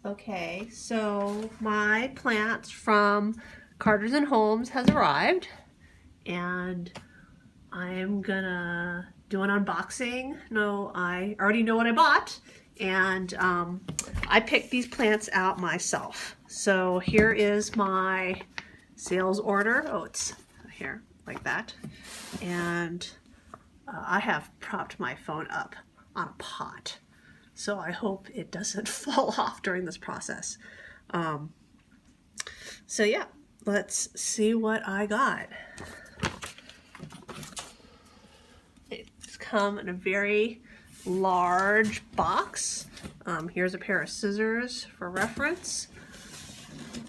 Okay, so my plant from Carter's and Holmes has arrived, and I'm gonna do an unboxing. No, I already know what I bought, and I picked these plants out myself. So here is my sales order. Oh, it's here, like that. And I have propped my phone up on a pot, so I hope it doesn't fall off during this process. So yeah, let's see what I got. It's come in a very large box. Here's a pair of scissors for reference.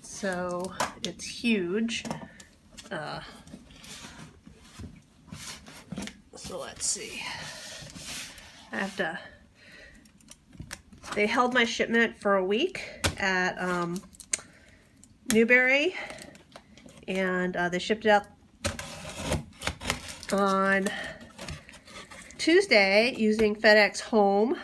So it's huge. So let's see. I have to. They held my shipment for a week at Newberry, and they shipped it out on Tuesday using FedEx Home.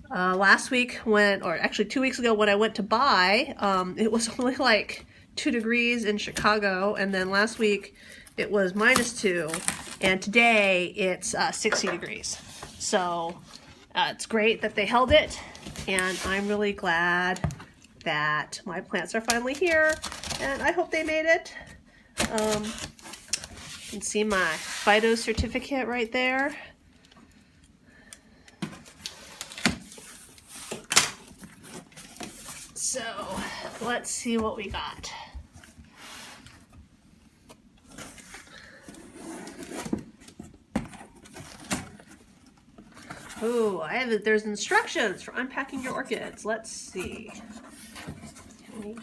Last week or actually 2 weeks ago when I went to buy, it was only like 2 degrees in Chicago, and then last week it was -2, and today it's 60 degrees. So it's great that they held it, and I'm really glad that my plants are finally here, and I hope they made it. You can see my Phyto certificate right there. So let's see what we got. Oh, there's instructions for unpacking your orchids. Let's see. Can we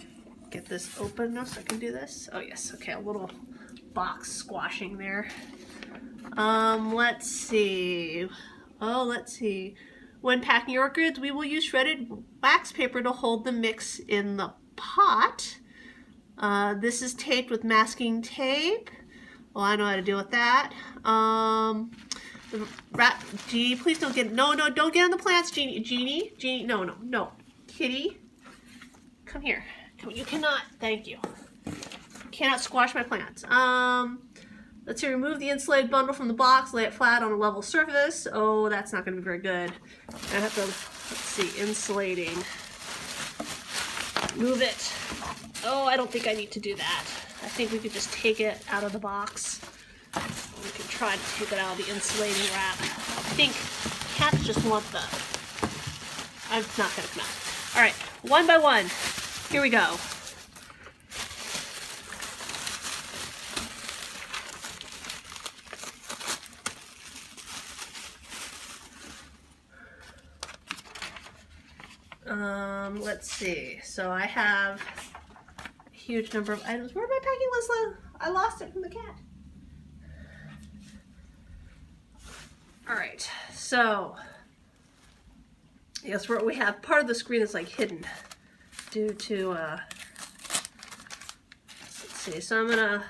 get this open now so I can do this? Oh yes, okay, a little box squashing there. Let's see. Oh, let's see. When packing your orchids, we will use shredded wax paper to hold the mix in the pot. This is taped with masking tape. Well, I know how to deal with that. Jeannie, please don't get, no, don't get on the plants, Jeannie, no. Kitty, come here. You cannot, thank you. You cannot squash my plants. Let's see, remove the insulated bundle from the box, lay it flat on a level surface. Oh, that's not gonna be very good. I have to, let's see, insulating. Move it. Oh, I don't think I need to do that. I think we could just take it out of the box. We can try to take it out of the insulating wrap. I think cats just want the... It's not gonna come out. All right, one by one. Here we go. Let's see. So I have a huge number of items. Where am I packing list? I lost it from the cat. All right. So yes, we have part of the screen is like hidden due to. Let's see. So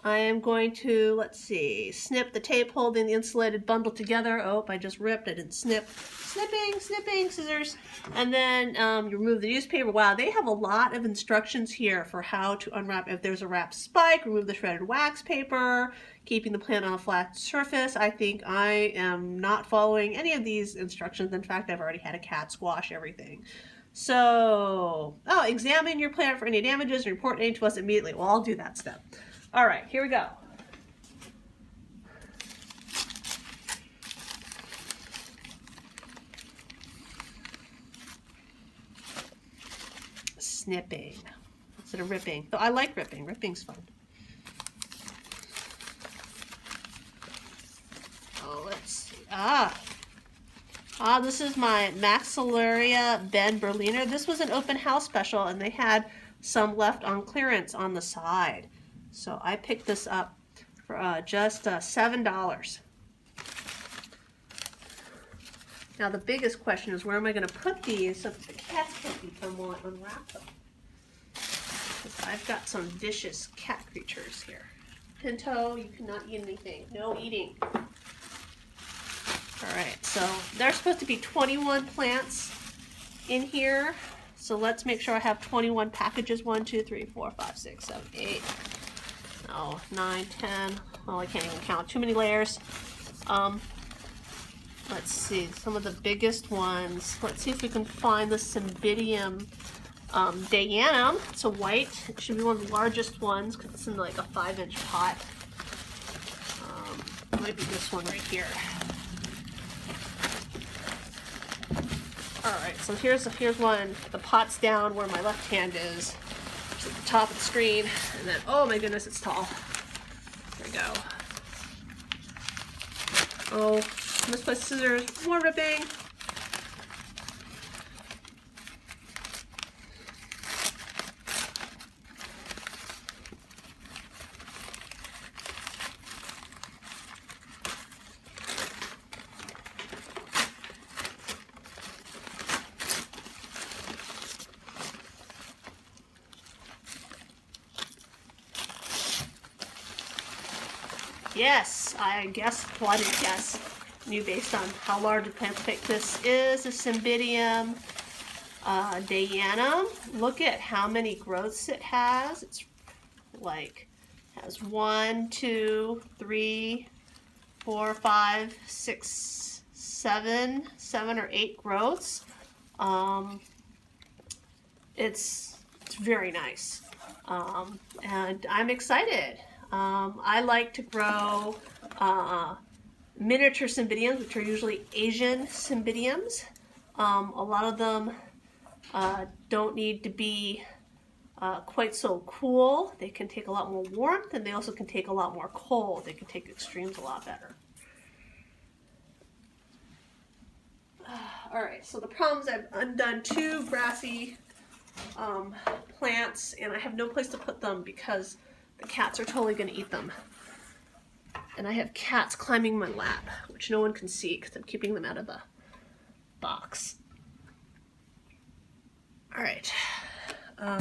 I am going to, let's see, snip the tape holding the insulated bundle together. Oh, I just ripped. I didn't snip. Snipping, scissors. And then you remove the newspaper. Wow, they have a lot of instructions here for how to unwrap. If there's a wrap spike, remove the shredded wax paper, keeping the plant on a flat surface. I think I am not following any of these instructions. In fact, I've already had a cat squash everything. So, examine your plant for any damages and report any to us immediately. Well, I'll do that step. All right, here we go. Snipping instead of ripping. So I like ripping. Ripping's fun. Oh, let's see. This is my Maxillaria Ben Berliner. This was an open house special, and they had some left on clearance on the side. So I picked this up for just $7. Now the biggest question is, where am I going to put these so that the cats can't eat them while I unwrap them? Because I've got some vicious cat creatures here. Pinto, you cannot eat anything. No eating. All right, so there's supposed to be 21 plants in here. So let's make sure I have 21 packages. 1, 2, 3, 4, 5, 6, 7, 8. Oh, 9, 10. Well, I can't even count. Too many layers. Let's see, some of the biggest ones. Let's see if we can find the Cymbidium De Jana. It's a white. It should be one of the largest ones because it's in like a 5-inch pot. It might be this one right here. All right, so here's one. The pot's down where my left hand is. It's at the top of the screen, and then oh my goodness, it's tall. There we go. Oh, misplaced scissors. More ripping. Yes, I guess, well I didn't guess, knew based on how large the plant pick. This is a Cymbidium De Jana. Look at how many growths it has. It's like, has 1, 2, 3, 4, 5, 6, 7 or 8 growths. It's very nice. And I'm excited. I like to grow miniature Cymbidiums, which are usually Asian Cymbidiums. A lot of them don't need to be quite so cool. They can take a lot more warmth, and they also can take a lot more cold. They can take extremes a lot better. Alright, so the problem is I've undone 2 grassy plants, and I have no place to put them because the cats are totally going to eat them. And I have cats climbing my lap, which no one can see because I'm keeping them out of the box. Alright. Alright,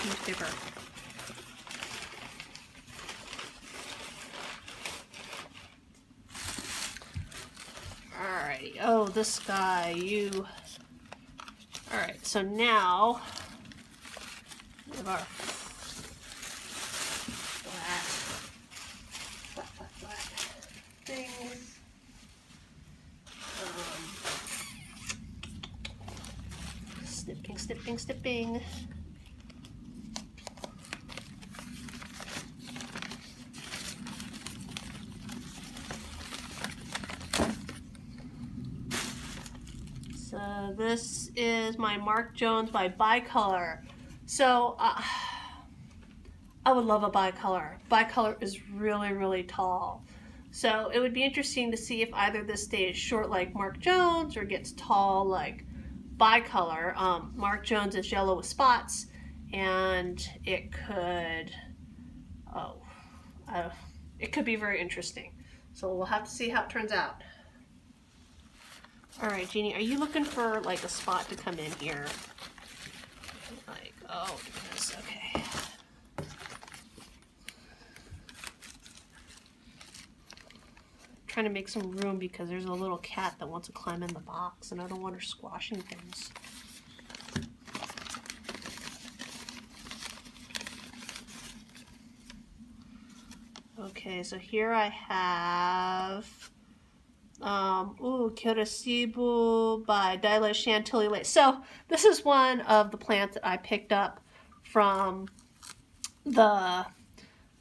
newspaper. Alrighty. Oh, this guy, you. Alright, so now we have our flat things. Snipping. So this is my Mark Jones by Bicolor. So I would love a bicolor. Bicolor is really, really tall. So it would be interesting to see if either this stays short like Mark Jones or gets tall like Bicolor. Mark Jones is yellow with spots, and it could, it could be very interesting. So we'll have to see how it turns out. All right, Jeannie, are you looking for like a spot to come in here? Like, oh goodness, okay. Trying to make some room because there's a little cat that wants to climb in the box and I don't want her squashing things. Okay, so here I have Kirasibu by Daila Chantilly Lace. So this is one of the plants that I picked up from the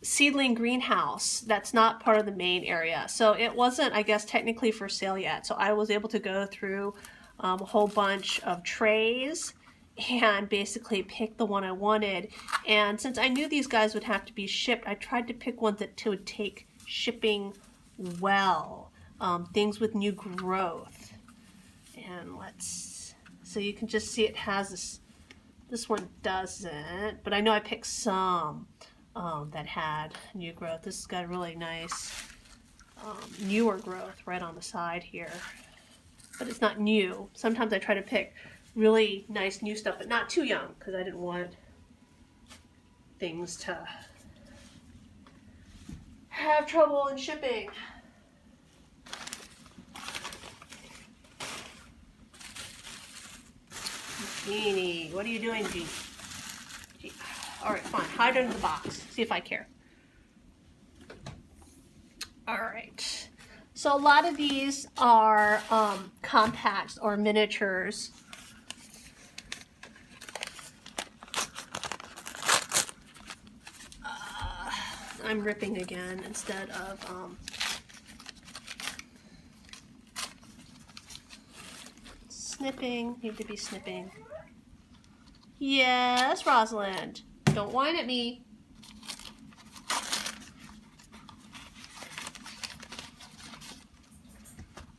seedling greenhouse that's not part of the main area. So it wasn't, I guess, technically for sale yet. So I was able to go through a whole bunch of trays and basically pick the one I wanted. And since I knew these guys would have to be shipped, I tried to pick ones that would take shipping well. Things with new growth. And so you can just see it has this one doesn't, but I know I picked some that had new growth. This has got really nice newer growth right on the side here, but it's not new. Sometimes I try to pick really nice new stuff, but not too young because I didn't want things to have trouble in shipping. Jeannie, what are you doing, Jeannie? All right, fine. Hide under the box. See if I care. All right. So a lot of these are compacts or miniatures. I'm ripping again instead of snipping. Need to be snipping. Yes, Rosalind. Don't whine at me.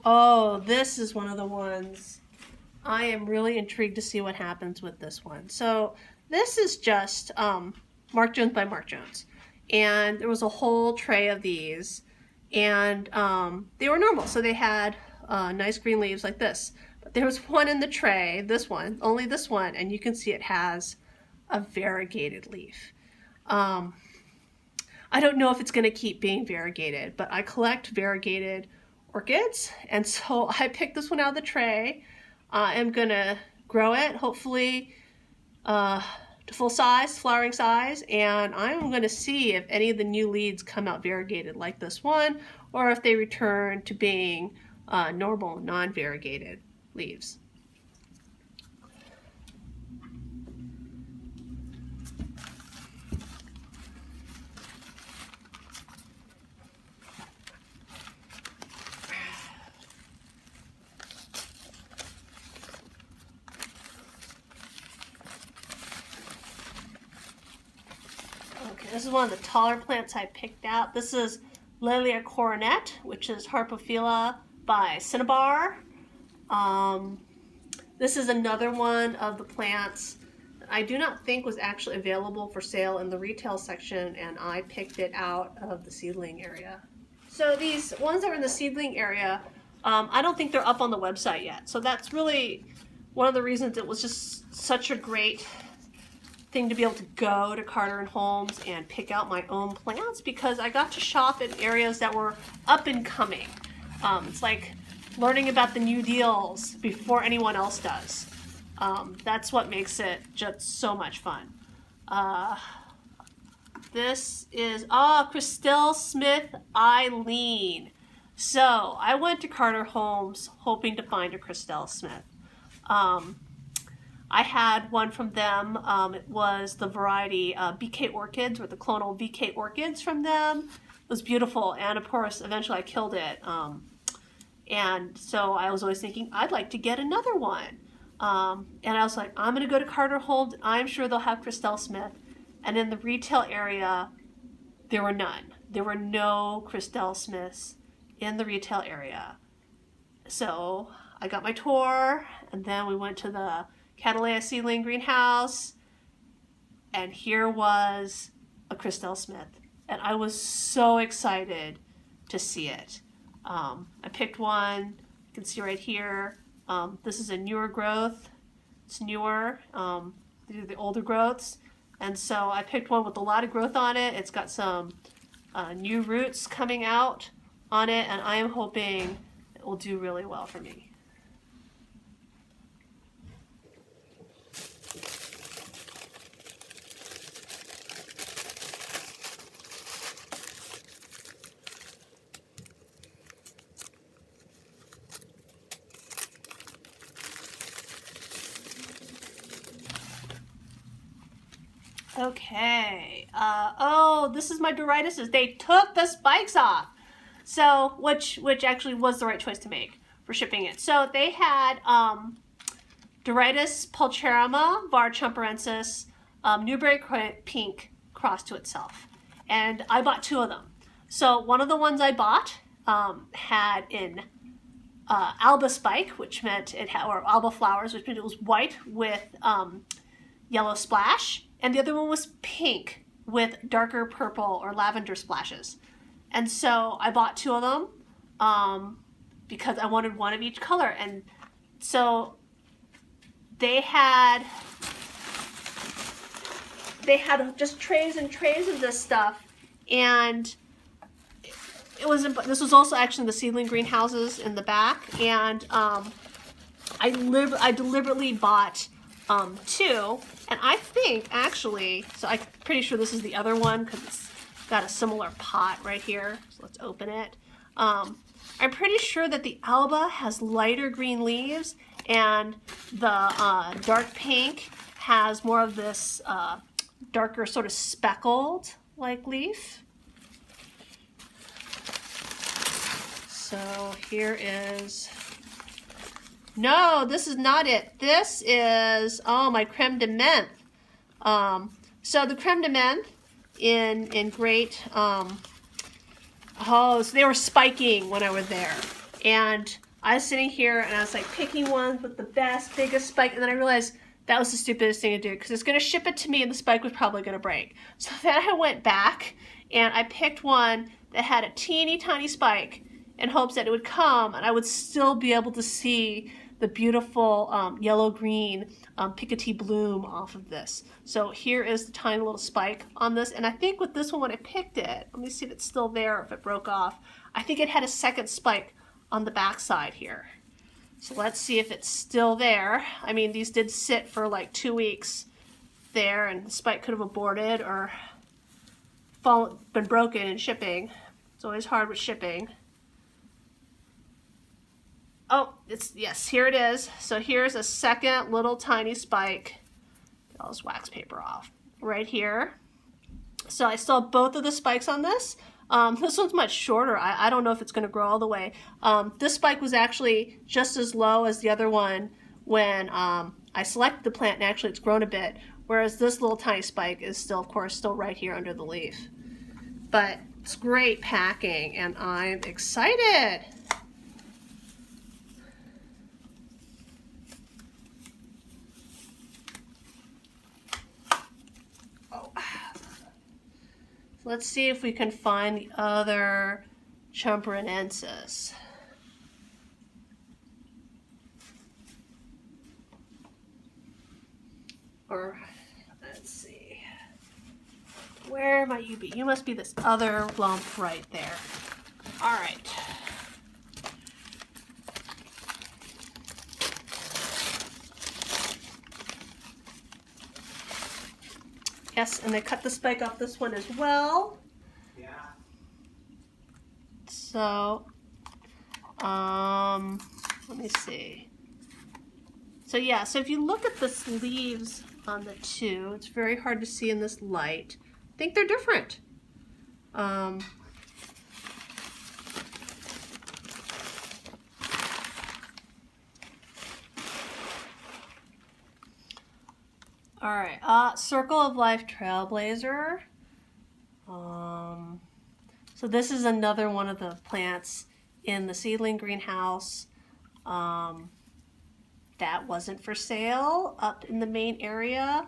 Oh, this is one of the ones. I am really intrigued to see what happens with this one. So this is just Mark Jones by Mark Jones. And there was a whole tray of these. And they were normal. So they had nice green leaves like this. But there was one in the tray, this one, only this one. And you can see it has a variegated leaf. I don't know if it's going to keep being variegated, but I collect variegated orchids, and so I picked this one out of the tray. I'm gonna grow it, hopefully to full size, flowering size, and I'm gonna see if any of the new leads come out variegated like this one, or if they return to being normal, non-variegated leaves. This is one of the taller plants I picked out. This is Lilia coronet, which is Harpo by Cinnabar. This is another one of the plants that I do not think was actually available for sale in the retail section, and I picked it out of the seedling area. So these ones that are in the seedling area, I don't think they're up on the website yet. So that's really one of the reasons it was just such a great thing to be able to go to Carter Holmes and pick out my own plants, because I got to shop in areas that were up and coming. It's like learning about the new deals before anyone else does. That's what makes it just so much fun. This is Christelle Smith Eileen. So I went to Carter Holmes hoping to find a Christelle Smith. I had one from them. It was the variety BK Orchids, or the clonal BK Orchids from them. It was beautiful, and of course, eventually I killed it. And so I was always thinking, I'd like to get another one. And I was like, I'm going to go to Carter Holmes. I'm sure they'll have Christelle Smith. And in the retail area, there were none. There were no Christelle Smiths in the retail area. So I got my tour, and then we went to the Catalea seedling greenhouse, and here was a Christelle Smith, and I was so excited to see it. I picked one. You can see right here. This is a newer growth. It's newer. These are the older growths, and so I picked one with a lot of growth on it. It's got some new roots coming out on it, and I am hoping it will do really well for me. Okay. Oh, this is my Doritis. They took the spikes off. So, which actually was the right choice to make for shipping it. So they had Doritis pulcherrima, var chumperensis, Newberry pink crossed to itself. And I bought two of them. So one of the ones I bought had an alba spike, which meant it had, or alba flowers, which meant it was white with yellow splash. And the other one was pink with darker purple or lavender splashes. And so I bought two of them because I wanted one of each color. And so they had just trays and trays of this stuff. And this was also actually the seedling greenhouses in the back. And I deliberately bought two, and I think actually, so I'm pretty sure this is the other one because it's got a similar pot right here. So let's open it. I'm pretty sure that the Alba has lighter green leaves, and the dark pink has more of this darker sort of speckled like leaf. So here is, no, this is not it. This is, oh, my creme de menthe. So the creme de menthe in great, oh, so they were spiking when I was there. And I was sitting here and I was like picking ones with the best, biggest spike. And then I realized that was the stupidest thing to do because it's going to ship it to me and the spike was probably going to break. So then I went back and I picked one that had a teeny tiny spike in hopes that it would come and I would still be able to see the beautiful yellow-green Picotee bloom off of this. So here is the tiny little spike on this, and I think with this one when I picked it, let me see if it's still there or if it broke off, I think it had a second spike on the back side here. So let's see if it's still there. I mean, these did sit for like 2 weeks there, and the spike could have aborted or been broken in shipping. It's always hard with shipping. Oh, yes, here it is. So here's a second little tiny spike. Get all this wax paper off right here. So I still have both of the spikes on this. This one's much shorter. I don't know if it's going to grow all the way. This spike was actually just as low as the other one when I selected the plant, and actually it's grown a bit, whereas this little tiny spike is still, of course, still right here under the leaf. But it's great packing, and I'm excited. Let's see if we can find the other Chumperinensis. Or, let's see. Where might you be? You must be this other lump right there. All right. Yes, and they cut the spike off this one as well. Yeah. So, let me see. So yeah, so if you look at the sleeves on the two, it's very hard to see in this light. I think they're different. All right, Circle of Life Trailblazer. So this is another one of the plants in the seedling greenhouse that wasn't for sale up in the main area.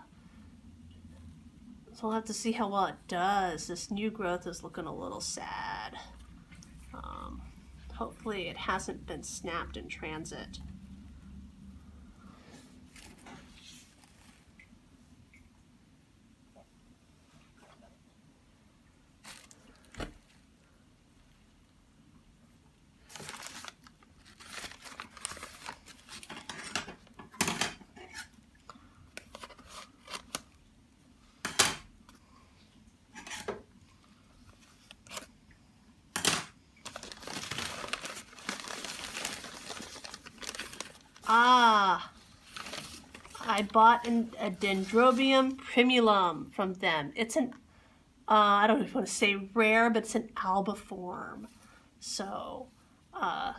So we'll have to see how well it does. This new growth is looking a little sad. Hopefully it hasn't been snapped in transit. I bought a Dendrobium Primula from them. It's an, I don't even want to say rare, but it's an albiform. So, I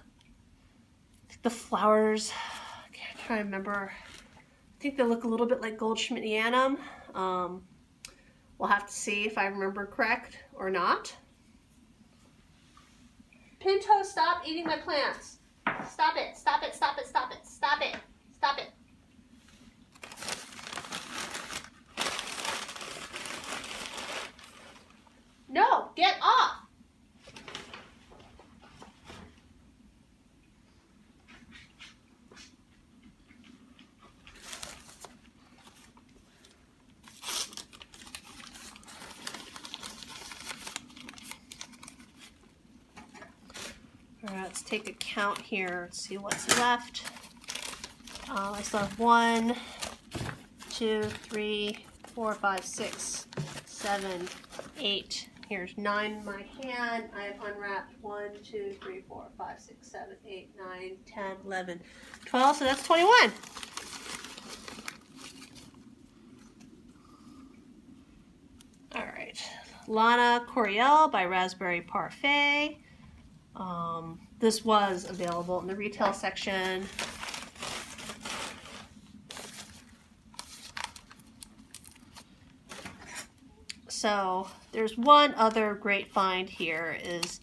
think the flowers, I can't try to remember. I think they look a little bit like Goldschmidtianum. We'll have to see if I remember correct or not. Pinto, stop eating my plants. Stop it, stop it, stop it, stop it, stop it, stop it. No, get off. All right, let's take a count here, see what's left. I still have 1, 2, 3, 4, 5, 6, 7, 8. Here's 9 in my hand. I have unwrapped 1, 2, 3, 4, 5, 6, 7, 8, 9, 10, 11, 12. So that's 21. All right. Lana Coriel by Raspberry Parfait. This was available in the retail section. So there's one other great find here is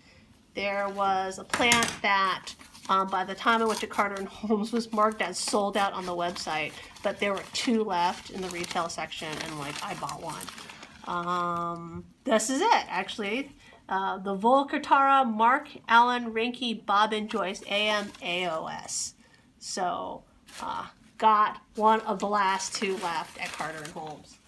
there was a plant that by the time I went to Carter Holmes was marked as sold out on the website, but there were 2 left in the retail section, and like I bought one. This is it actually. The Volcartara Mark Allen Rinke Bobbin Joyce AM AOS. So got one of the last 2 left at Carter Holmes.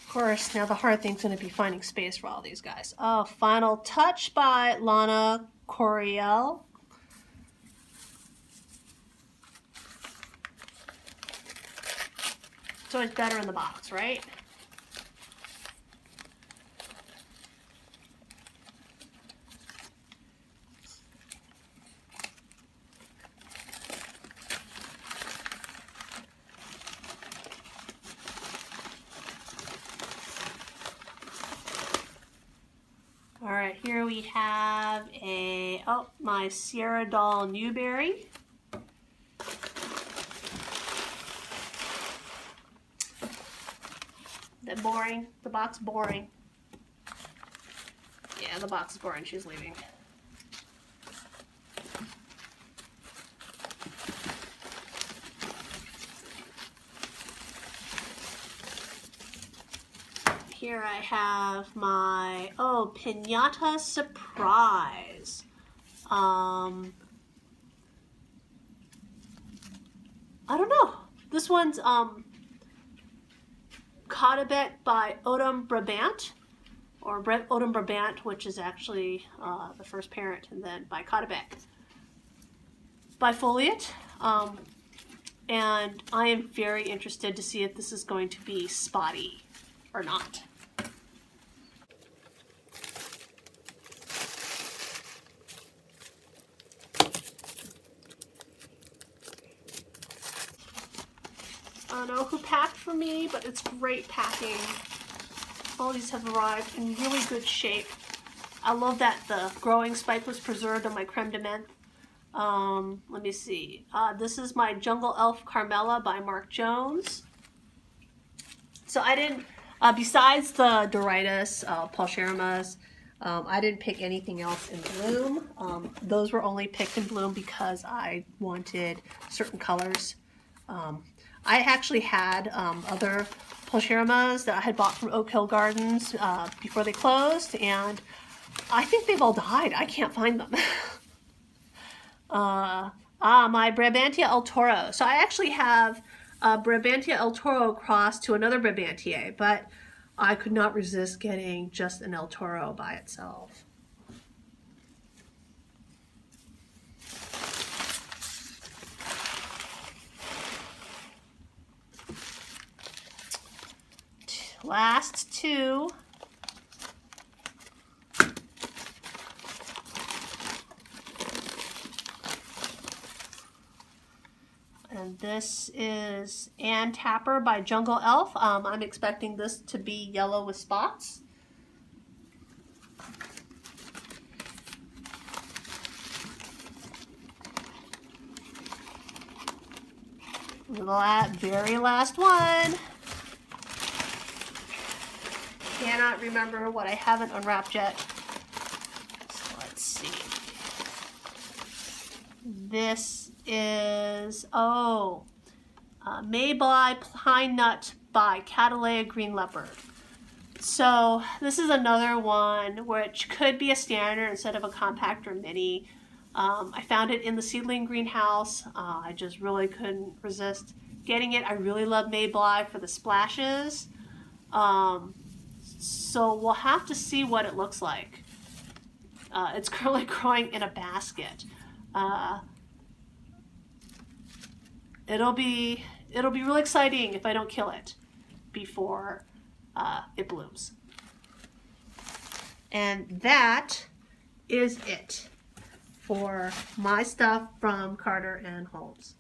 Of course, now the hard thing's going to be finding space for all these guys. Oh, Final Touch by Lana Coriel. It's always better in the box, right? All right, here we have my Sierra Doll Newberry. That boring? The box boring. Yeah, the box is boring. She's leaving. Here I have my, Pinata Surprise. I don't know. This one's Codabet by Odom Brabant, or Odom Brabant, which is actually the first parent, and then by Codabet. Bifoliate. And I am very interested to see if this is going to be spotty or not. I don't know who packed for me, but it's great packing. All these have arrived in really good shape. I love that the growing spike was preserved on my creme de menthe. Let me see. This is my Jungle Elf Carmella by Mark Jones. So I didn't, besides the Doritis, Paulcherrimas, I didn't pick anything else in bloom. Those were only picked in bloom because I wanted certain colors. I actually had other Paulcherrimas that I had bought from Oak Hill Gardens before they closed, and I think they've all died. I can't find them. My Brabantia El Toro. So I actually have Brabantia El Toro crossed to another Brabantia, but I could not resist getting just an El Toro by itself. Last 2. And this is Ann Tapper by Jungle Elf. I'm expecting this to be yellow with spots. The very last one. Cannot remember what I haven't unwrapped yet. So let's see. This is, Maybly Pine Nut by Catalea Green Leopard. So this is another one which could be a standard instead of a compact or mini. I found it in the seedling greenhouse. I just really couldn't resist getting it. I really love Maybly for the splashes. So we'll have to see what it looks like. It's currently growing in a basket. It'll be really exciting if I don't kill it before it blooms. And that is it for my stuff from Carter and Holmes.